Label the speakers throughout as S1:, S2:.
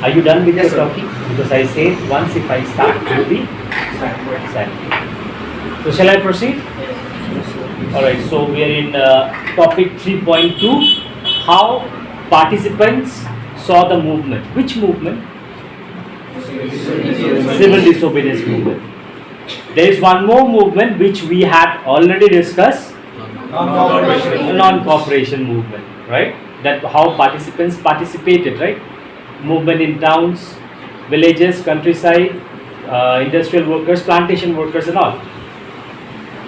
S1: Are you done with
S2: Yes,
S1: your
S2: sir.
S1: talking? Because I said once if I start, you will be silent. So shall I proceed? All right. So we are in topic 3.2. How participants saw the movement. Which movement? Civil disobedience movement. There is one more movement which we had already discussed. Non-cooperation movement, right? That how participants participated, right? Movement in towns, villages, countryside, industrial workers, plantation workers, and all.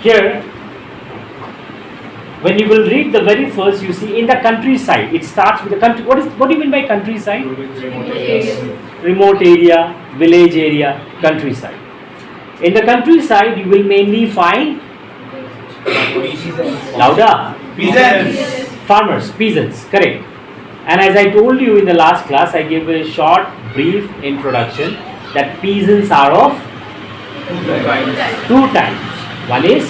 S1: Here, when you will read the very first, you see in the countryside. It starts with the country. What do you mean by countryside? Remote area, village area, countryside. In the countryside, you will mainly find louder.
S2: Peasants.
S1: Farmers, peasants, correct. And as I told you in the last class, I gave a short, brief introduction that peasants are of two types. One is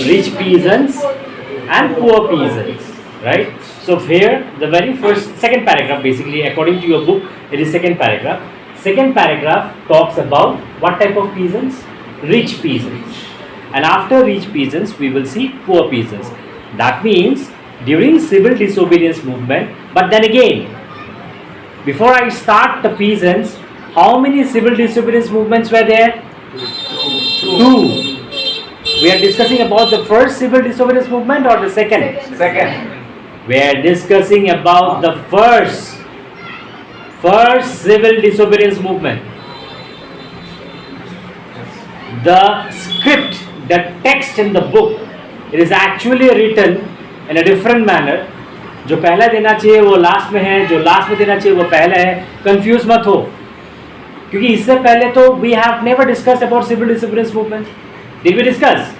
S1: rich peasants and poor peasants, right? So here, the very second paragraph, basically, according to your book, it is second paragraph. Second paragraph talks about what type of peasants? Rich peasants. And after rich peasants, we will see poor peasants. That means during civil disobedience movement, but then again, before I start the peasants, how many civil disobedience movements were there? Two. We are discussing about the first civil disobedience movement or the second?
S2: Second.
S1: We are discussing about the first civil disobedience movement. The script, the text in the book, it is actually written in a different manner. जो पहला देना चाहिए वो last में है, जो last में देना चाहिए वो पहला है. कंफ्यूज मत हो, क्योंकि इससे पहले तो we have never discussed about civil disobedience movement. Did we discuss?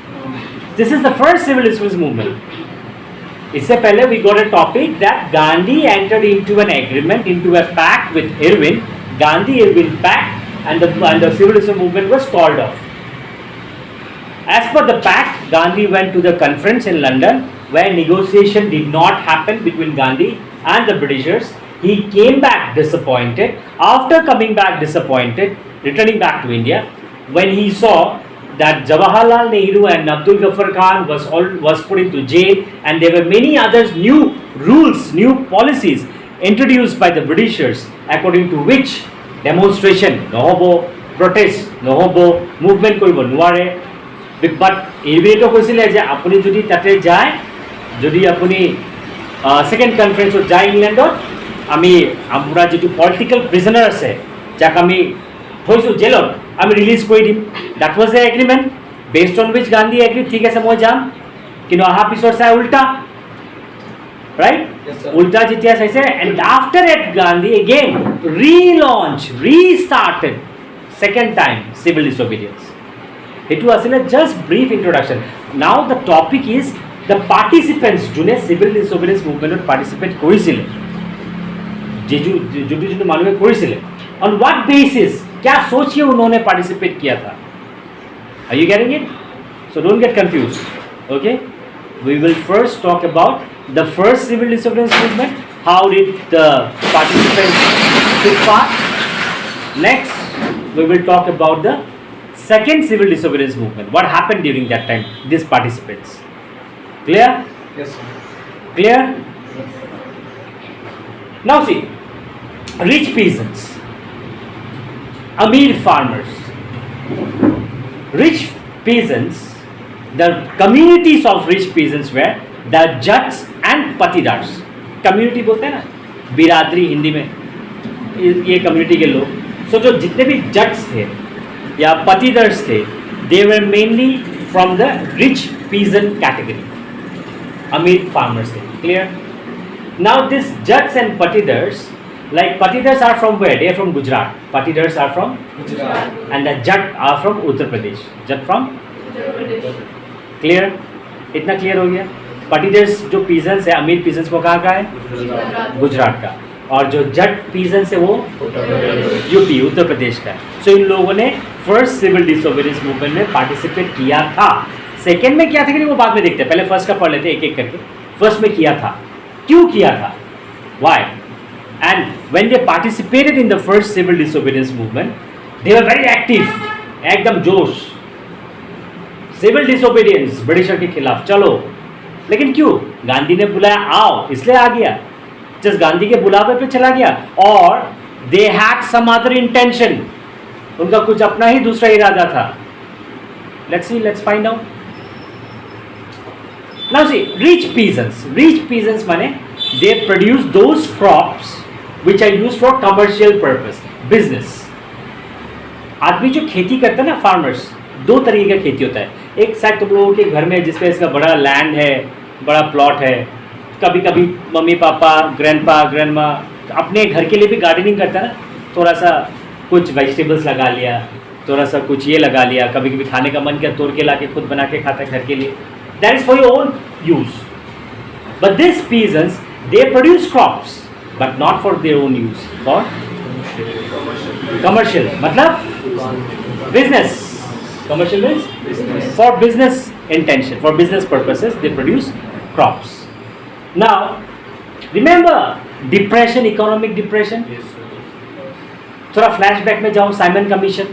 S1: This is the first civil disobedience movement. इससे पहले we got a topic that Gandhi entered into an agreement, into a pact with Irwin. Gandhi-Irwin pact, and the civil disobedience movement was called off. As per the pact, Gandhi went to the conference in London where negotiation did not happen between Gandhi and the Britishers. He came back disappointed. After coming back disappointed, returning back to India, when he saw that Jawaharlal Nehru and Abdul Ghaffar Khan was put into jail, and there were many other new rules, new policies introduced by the Britishers, according to which demonstration নহব, protest নহব, movement কৰিব নোৱাৰে. But এইটো কৈছিলে যে আপুনি যদি তাতে যায়, যদি আপুনি সেকেন্ড কনফারেন্সত যায় ইংলেণ্ডত, আমি আপোনাৰ যিটো পলিটিক্যাল প্ৰিজনাৰ আছে যাক আমি থৈছোঁ জেলত, আমি ৰিলিজ কৰি দিম. That was the agreement based on which Gandhi agri. ঠিক আছে মই যাম, কিন্তু অহাৰ পিছত চাই উল্টা, ৰাইট? উল্টা যেতিয়া চাইছে, and after at Gandhi again restarted second time civil disobedience. এইটো আছিলে just brief introduction. Now the topic is the participants, যোনে চিভিল ডিছঅবিডিয়েন্স মুভমেণ্টত পাৰ্টিচিপেট কৰিছিলে, যোনটো মানুহে কৰিছিলে, অন व्हाट बेसिस, क्या सोच के उन्होंने पार्टिसिपेट किया था. Are you getting it? So don't get confused. Okay, we will first talk about the first civil disobedience movement. How did the participants take part? Next, we will talk about the second civil disobedience movement. What happened during that time? These participants. Clear?
S2: Yes, sir.
S1: Clear? Now see, rich peasants, Amir farmers, rich peasants, the communities of rich peasants were the Jats and Patidars. Community बोलते हैं ना, बिरादरी हिंदी में, ये community के लोग. सो जो जितने भी जट्स थे या पतिदर्स थे, they were mainly from the rich peasant category. Amir farmers थे. Clear? Now these Jats and Patidars, like Patidars are from where? They are from Gujarat. Patidars are from
S2: Gujarat.
S1: and the Jat are from Uttar Pradesh. Jat from clear? इतना clear हो गया? Patidars जो peasants है, अमीर peasants वो कहाँ का है? गुजरात का. और जो जट peasants है वो यूपी, उत्तर प्रदेश का है. सो इन लोगों ने फर्स्ट सिविल डिसोबीडियंस मूवमेंट में पार्टिसिपेट किया था. सेकेंड में क्या था कि वो बाद में देखते हैं, पहले फर्स्ट का पढ़ लेते हैं एक एक करके. फर्स्ट में किया था, क्यों किया था, Y, And when they participated in the first civil disobedience movement, they were very active, एकदम जोश, सिविल डिसोबीडियंस ब्रिटिशर के खिलाफ, चलो। लेकिन क्यों? गांधी ने बुलाया, आओ, इसलिए आ गया, जस्ट गांधी के बुलावे पे चला गया। और they had some other intention, उनका कुछ अपना ही दूसरा इरादा था। Let's see, let's find out. Now see, rich peasants माने they produce those crops which are used for commercial purpose, business. आदमी जो खेती करता है ना, फार्मर्स, दो तरीके का खेती होता है। एक शायद तुम लोगों के घर में जिसमें इसका बड़ा लैंड है, बड़ा प्लॉट है, कभी कभी मम्मी पापा, ग्रैंडपा, ग्रैंडमा अपने घर के लिए भी गार्डनिंग करता है ना, थोड़ा सा कुछ वेजिटेबल्स लगा लिया, थोड़ा सा कुछ ये लगा लिया, कभी कभी खाने का मन किया तोड़ के ला के खुद बना के खाता है घर के लिए, that is for your own use. But this peasants they produce crops but not for their own use, for commercial, मतलब business. Commercial means for business intention, for business purposes, they produce crops. Now, remember depression, economic depression. थोड़ा flashback में जाओ, Simon commission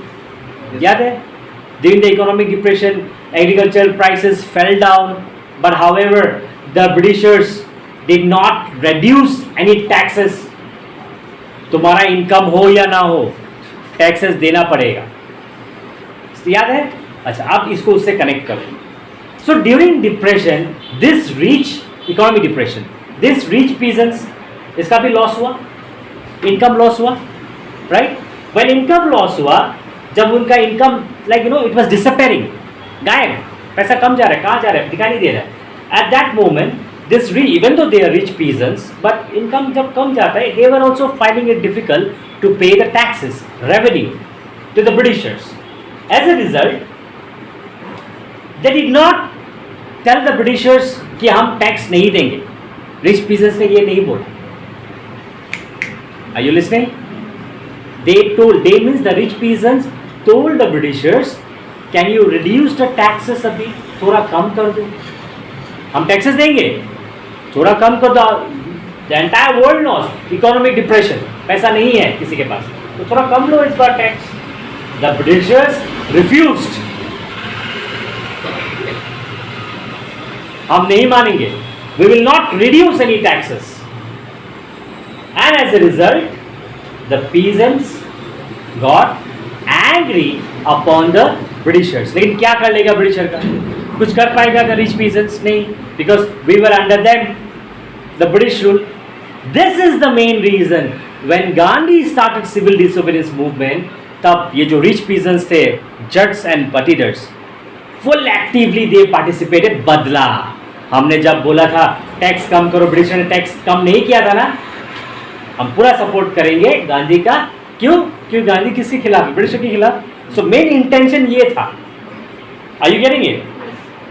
S1: याद है? During the economic depression, agricultural prices fell down, but however, the Britishers did not reduce any taxes. तुम्हारा income हो या ना हो, टैक्सेस देना पड़ेगा, याद है? अच्छा, आप इसको उससे कनेक्ट करो। So during depression, this rich economic depression, this rich peasants, इसका भी लॉस हुआ, इनकम लॉस हुआ, राइट? व्हेन इनकम लॉस हुआ, जब उनका income like it was disappearing, गायब, पैसा कम जा रहा है, कहाँ जा रहा है, दिखाई नहीं दे रहा है। At that moment this even though they are rich peasants, but income जब कम जाता है, they were also finding it difficult to pay the taxes, revenue to the Britishers. As a result, they did not tell the Britishers कि हम tax नहीं देंगे। Rich peasants ने ये नहीं बोला। Are you listening? They means the rich peasants told the Britishers, can you reduce the taxes अभी, थोड़ा कम कर दो, हम टैक्सेस देंगे, थोड़ा कम कर दो। The entire world knows economic depression, पैसा नहीं है किसी के पास, तो थोड़ा कम लो इस बार टैक्स। The Britishers refused. हम नहीं मानेंगे, we will not reduce any taxes. And as a result, the peasants got angry upon the Britishers. लेकिन क्या कर लेगा ब्रिटिशर का? कुछ कर पाएगा the rich peasants? नहीं, because we were under them, the British rule. This is the main reason when Gandhi started civil disobedience movement, तब ये जो रिच पीजेंट्स थे, Jats and Patidars, full actively they participated. बदला, हमने जब बोला था टैक्स कम करो, ब्रिटिश ने टैक्स कम नहीं किया था ना, हम पूरा सपोर्ट करेंगे गांधी का। क्यों? क्योंकि गांधी किसके खिलाफ है? ब्रिटिश के खिलाफ। सो मेन इंटेंशन ये था। Are you getting it?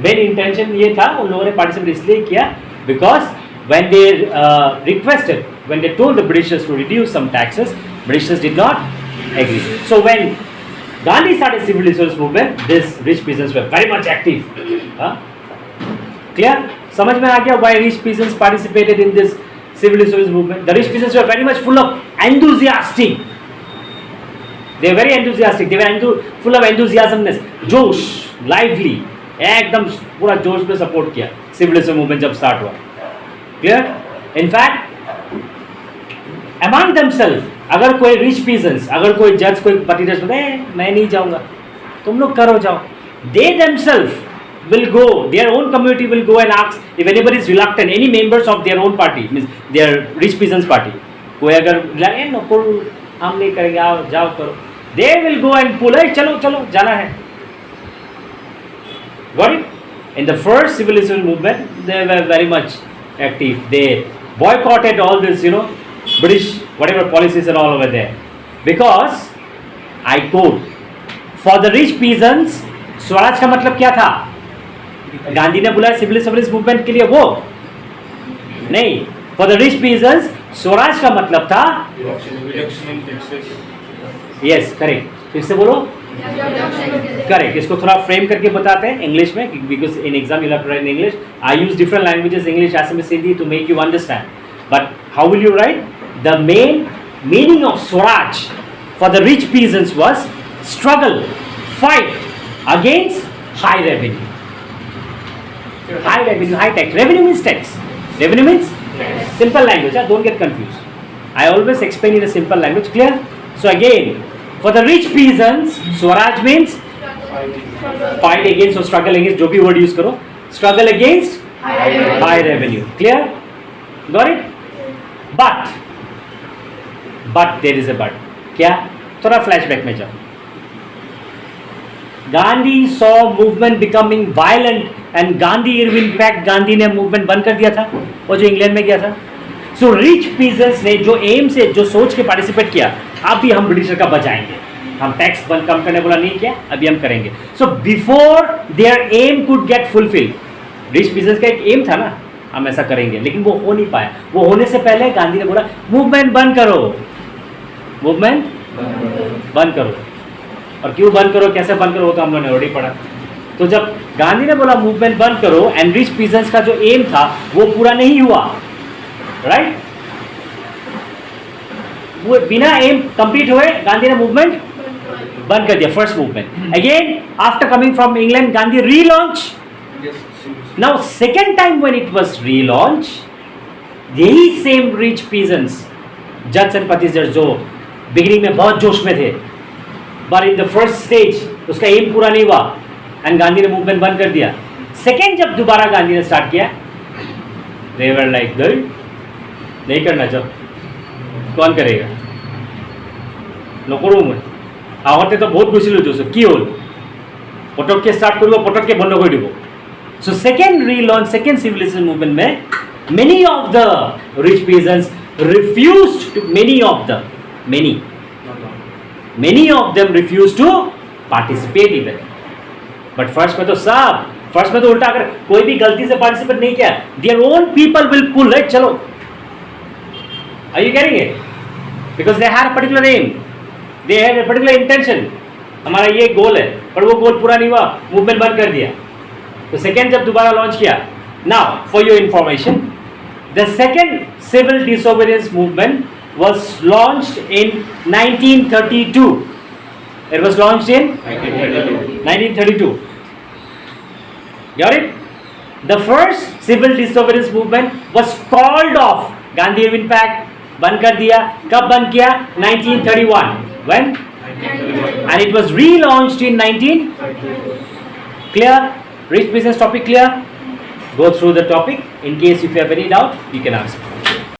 S1: Main intention ये था, उन लोगों ने पार्टिसिपेट इसलिए किया because when they requested, when they told the Britishers to reduce some taxes, Britishers did not agree. So when Gandhi started civil disobedience movement, these rich peasants were very much active. Clear? समझ में आ गया why rich peasants participated in this civil disobedience movement? The rich peasants were very much full of enthusiastic. They were very enthusiastic. They were full of enthusiasmness, जोश, lively, एकदम पूरा जोश में support किया civil disobedience movement जब start हुआ। Clear? In fact, among themselves, अगर कोई रिच पीजेंट्स, अगर कोई जज, कोई पटीडर्स बोले मैं नहीं जाऊंगा, तुम लोग करो जाओ, they themselves will go, their own community will go and ask if anybody is reluctant, any members of their own party, means their rich peasants party, कोई अगर नो हम नहीं करेंगे, आओ जाओ करो, they will go and pull, चलो चलो जाना है। Got it? In the first civil disobedience movement, they were very much active. They boycotted all this, British whatever policies are all over there, because I quote, for the rich peasants, Swaraj का मतलब क्या था? गांधी ने बुलाया civil disobedience movement के लिए, वो नहीं। For the rich peasants, Swaraj का मतलब था, यस करेक्ट, फिर से बोलो, करेक्ट। इसको थोड़ा फ्रेम करके बताते हैं इंग्लिश में, because in exam you have to write in English. I use different languages, English, Assamese, Hindi, to make you understand. But how will you write? the main meaning of Swaraj for the rich peasants was struggle, fight against high revenue. High revenue, high tax. Revenue means tax. Revenue means simple language. Don't get confused. I always explain in a simple language. Clear? So again, for the rich peasants, Swaraj means fight against or struggle against. जो भी word use करो, struggle against high revenue. Clear? Got it? But there is a but. क्या? थोड़ा flashback में जाओ. Gandhi saw movement becoming violent and Gandhi, in fact, Gandhi ने movement बंद कर दिया था, वो जो इंग्लैंड में गया था. So rich peasants ने जो एम से, जो सोच के पार्टिसिपेट किया, अब भी हम ब्रिटिशर का बचाएंगे. हम टैक्स बंद कम करने बोला नहीं किया, अभी हम करेंगे. So before their aim could get fulfilled, rich peasants का एक एम था ना, हम ऐसा करेंगे, लेकिन वो हो नहीं पाया. वो होने से पहले गांधी ने बोला मूवमेंट बंद करो, मूवमेंट बंद करो. और क्यों बंद करो, कैसे बंद करो, वो तो हम लोगों ने ऑलरेडी पढ़ा. तो जब गांधी ने बोला मूवमेंट बंद करो, एंड रिच पीजेंट्स का जो एम था वो पूरा नहीं हुआ, राइट? वो बिना एम कंप्लीट हुए गांधी ने मूवमेंट बंद कर दिया, first movement. Again after coming from England, Gandhi relaunch. Now second time when it was relaunch, यही सेम रिच पीजेंट्स, जज एंड पतिजर, जो बिगिनिंग में बहुत जोश में थे, but in the first stage उसका एम पूरा नहीं हुआ एंड गांधी ने मूवमेंट बंद कर दिया. सेकेंड जब दोबारा गांधी ने स्टार्ट किया, दे वर लाइक गर्ल, नहीं करना, जब कौन करेगा, नकरो मैं आहते तो बहुत गुसिल जो कि हल पटक के स्टार्ट कर पटक के बंद कर दी. So second relaunch, second civilization movement में many of the rich peasants refused to, many of them refused to participate even. But first में तो उल्टा, अगर कोई भी गलती से पार्टिसिपेट नहीं किया, their own people will pull, right? चलो, are you getting it? Because they had a particular aim, they had a particular intention. हमारा ये गोल है, पर वो गोल पूरा नहीं हुआ, मूवमेंट बंद कर दिया. तो सेकेंड जब दोबारा लॉन्च किया. Now for your information, the second civil disobedience movement was launched in 1932. It was launched in 1932. Got it? The first civil disobedience movement was called off. Gandhi Irwin Pact बंद कर दिया. कब बंद किया? 1931. When? And it was relaunched in 19. Clear? Rich business topic clear? Go through the topic. In case if you have any doubt, you can ask.